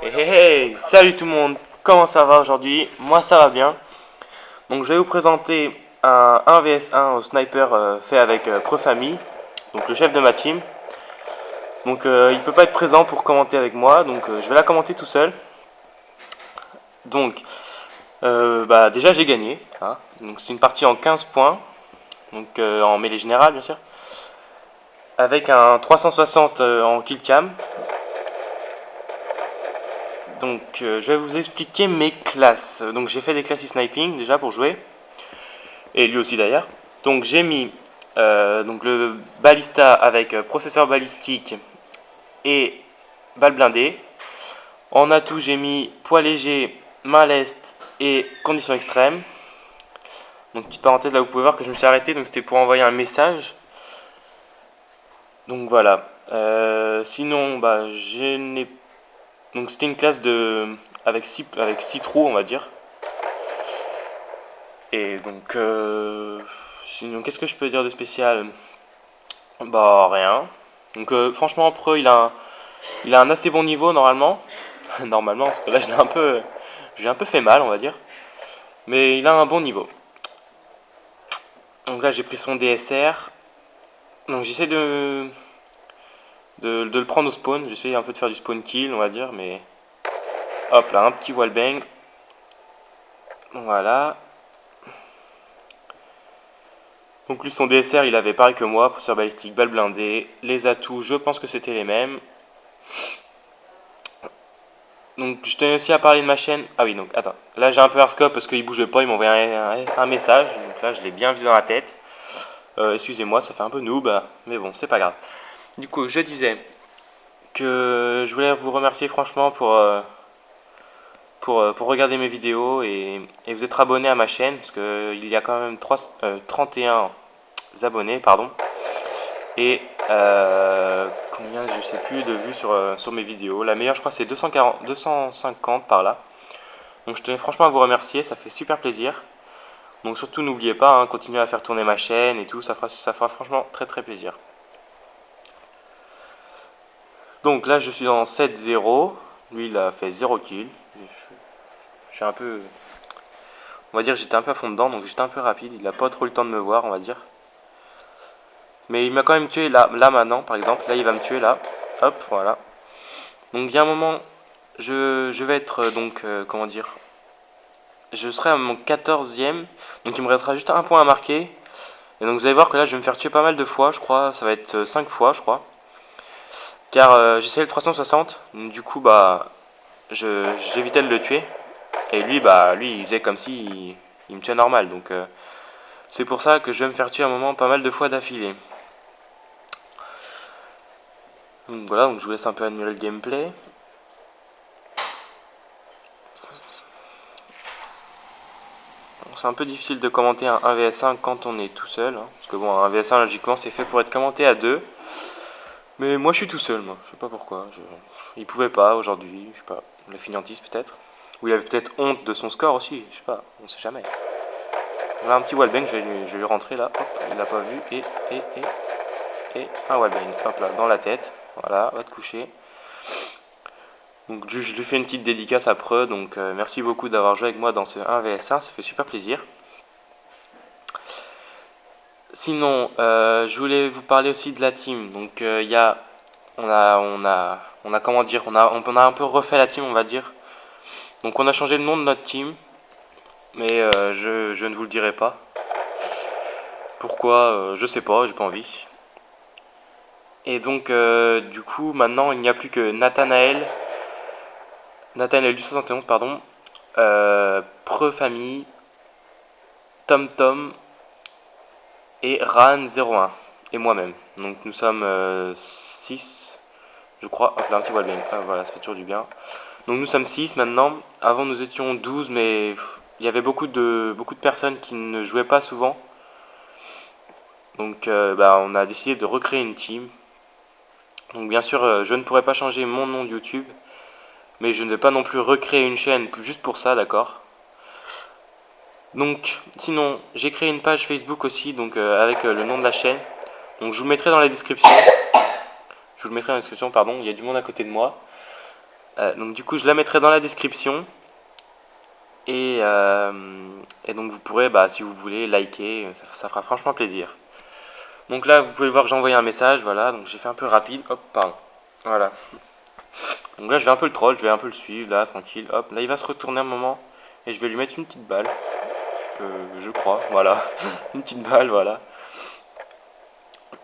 Hey, salut tout le monde, comment ça va aujourd'hui? Moi ça va bien. Donc je vais vous présenter un 1 vs 1 au sniper fait avec Profami, donc le chef de ma team. Donc il peut pas être présent pour commenter avec moi, donc je vais la commenter tout seul. Donc déjà j'ai gagné, hein. Donc c'est une partie en 15 points, donc en mêlée générale bien sûr, avec un 360 en kill cam. Donc je vais vous expliquer mes classes. Donc j'ai fait des classes e-sniping déjà pour jouer. Et lui aussi d'ailleurs. Donc j'ai mis donc le balista avec processeur balistique et balle blindée. En atout j'ai mis poids léger, main leste et conditions extrêmes. Donc petite parenthèse là vous pouvez voir que je me suis arrêté, donc c'était pour envoyer un message. Donc voilà. Sinon bah je n'ai donc c'était une classe de avec 6 trous on va dire. Et donc sinon qu'est-ce que je peux dire de spécial? Bah rien. Donc franchement Preux il a un assez bon niveau normalement. Normalement parce que là j'ai un peu fait mal on va dire. Mais il a un bon niveau. Donc là j'ai pris son DSR. Donc j'essaie de le prendre au spawn. J'essaie un peu de faire du spawn kill on va dire. Mais hop là un petit wallbang. Voilà. Donc lui son DSR il avait pareil que moi. Processeur balistique, balle blindée. Les atouts je pense que c'était les mêmes. Donc je tenais aussi à parler de ma chaîne. Ah oui, donc attends. Là j'ai un peu scope parce qu'il bougeait pas, il m'a envoyé un message. Donc là je l'ai bien vu dans la tête. Excusez-moi, ça fait un peu noob, mais bon, c'est pas grave. Du coup, je disais que je voulais vous remercier franchement pour regarder mes vidéos et vous être abonné à ma chaîne parce qu'il y a quand même 31 abonnés, pardon. Et combien, je sais plus, de vues sur mes vidéos. La meilleure, je crois, c'est 250 par là. Donc je tenais franchement à vous remercier, ça fait super plaisir. Donc surtout n'oubliez pas, hein, continuez à faire tourner ma chaîne et tout, ça fera franchement très très plaisir. Donc là je suis dans 7-0, lui il a fait 0 kill. Je suis un peu, on va dire j'étais un peu à fond dedans, donc j'étais un peu rapide, il a pas trop eu le temps de me voir on va dire. Mais il m'a quand même tué là maintenant par exemple, là il va me tuer là, hop voilà. Donc il y a un moment, je vais être donc, comment dire, je serai à mon 14e, donc il me restera juste un point à marquer. Et donc vous allez voir que là je vais me faire tuer pas mal de fois, je crois, ça va être 5 fois je crois. Car j'essayais le 360, du coup bah j'évitais de le tuer. Et lui il faisait comme si il me tuait normal. Donc c'est pour ça que je vais me faire tuer un moment pas mal de fois d'affilée. Donc voilà, donc je vous laisse un peu admirer le gameplay. C'est un peu difficile de commenter un 1vs1 quand on est tout seul, hein, parce que bon, un 1vs1 logiquement c'est fait pour être commenté à deux. Mais moi je suis tout seul, moi, je sais pas pourquoi. Il pouvait pas aujourd'hui, je sais pas, le finiantis peut-être. Ou il avait peut-être honte de son score aussi, je sais pas, on sait jamais. Là un petit wallbang, je vais lui rentrer là, hop, il l'a pas vu, et un wallbang, hop là, dans la tête, voilà, va te coucher. Donc je lui fais une petite dédicace à Preux, donc merci beaucoup d'avoir joué avec moi dans ce 1vs1, ça fait super plaisir. Sinon, je voulais vous parler aussi de la team. Donc il y a, on a comment dire, on a un peu refait la team, on va dire. Donc on a changé le nom de notre team, mais je ne vous le dirai pas. Pourquoi, je sais pas, j'ai pas envie. Et donc du coup maintenant il n'y a plus que Nathanaël du 71 pardon, Prefamille, TomTom et Ran01 et moi-même. Donc nous sommes 6 je crois. Hop là un petit wallbang, voilà ça fait toujours du bien. Donc nous sommes 6 maintenant. Avant nous étions 12 mais il y avait beaucoup de personnes qui ne jouaient pas souvent. Donc on a décidé de recréer une team. Donc bien sûr je ne pourrais pas changer mon nom de YouTube. Mais je ne vais pas non plus recréer une chaîne juste pour ça, d'accord? Donc sinon j'ai créé une page Facebook aussi donc avec le nom de la chaîne. Donc je vous le mettrai dans la description. Je vous le mettrai dans la description, pardon, il y a du monde à côté de moi. Donc du coup je la mettrai dans la description. Et donc vous pourrez, si vous voulez, liker, ça fera franchement plaisir. Donc là vous pouvez voir que j'ai envoyé un message, voilà, donc j'ai fait un peu rapide, hop, pardon, voilà. Donc là je vais un peu le troll, je vais un peu le suivre, là, tranquille, hop, là il va se retourner un moment, et je vais lui mettre une petite balle, je crois, voilà, une petite balle, voilà.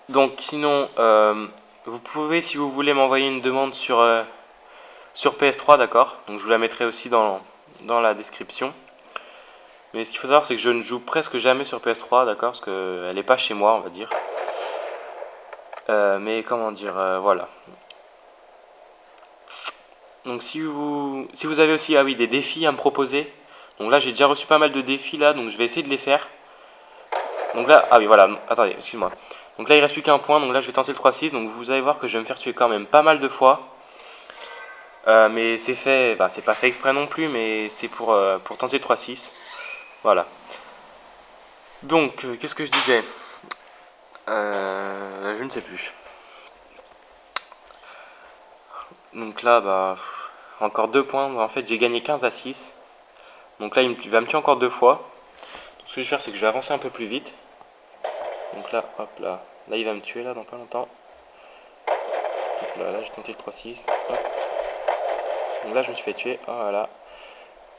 Donc sinon, vous pouvez, si vous voulez, m'envoyer une demande sur PS3, d'accord, donc je vous la mettrai aussi dans la description. Mais ce qu'il faut savoir, c'est que je ne joue presque jamais sur PS3, d'accord, parce qu'elle n'est pas chez moi, on va dire. Mais comment dire, voilà. Donc si vous avez aussi, ah oui, des défis à me proposer. Donc là, j'ai déjà reçu pas mal de défis là, donc je vais essayer de les faire. Donc là, ah oui, voilà, attendez, excuse-moi. Donc là, il reste plus qu'un point, donc là, je vais tenter le 3-6. Donc vous allez voir que je vais me faire tuer quand même pas mal de fois. Mais c'est fait, c'est pas fait exprès non plus, mais c'est pour tenter le 3-6. Voilà. Donc, qu'est-ce que je disais je ne sais plus. Donc là, encore 2 points. En fait, j'ai gagné 15-6. Donc là, il va me tuer encore 2 fois. Donc, ce que je vais faire, c'est que je vais avancer un peu plus vite. Donc là, hop là. Là, il va me tuer là dans pas longtemps. Donc là, j'ai tenté le 3-6. Donc là, je me suis fait tuer. Oh, voilà.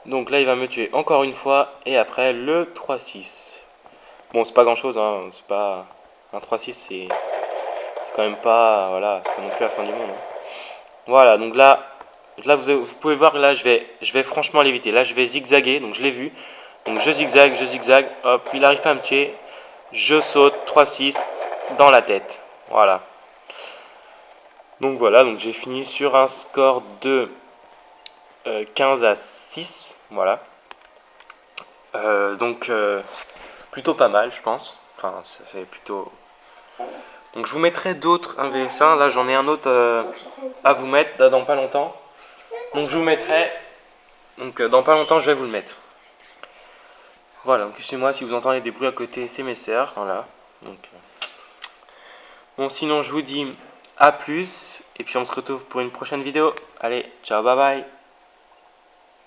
Donc là, il va me tuer encore une fois. Et après, le 3-6. Bon, c'est pas grand chose, hein. C'est pas. Un 3-6, c'est quand même pas. Voilà, c'est pas non plus la fin du monde. Hein. Voilà, donc là vous pouvez voir, là je vais franchement l'éviter. Là je vais zigzaguer, donc je l'ai vu. Donc je zigzague, hop, il n'arrive pas à me tuer. Je saute, 3-6 dans la tête. Voilà. Donc voilà, donc j'ai fini sur un score de 15-6. Voilà. Donc plutôt pas mal, je pense. Enfin, ça fait plutôt. Donc je vous mettrai d'autres 1vs1. Là j'en ai un autre à vous mettre là, dans pas longtemps. Donc je vous mettrai. Donc dans pas longtemps je vais vous le mettre. Voilà, donc excusez-moi si vous entendez des bruits à côté, c'est mes sœurs, voilà. Donc, bon, sinon je vous dis à plus, et puis on se retrouve pour une prochaine vidéo. Allez, ciao, bye bye.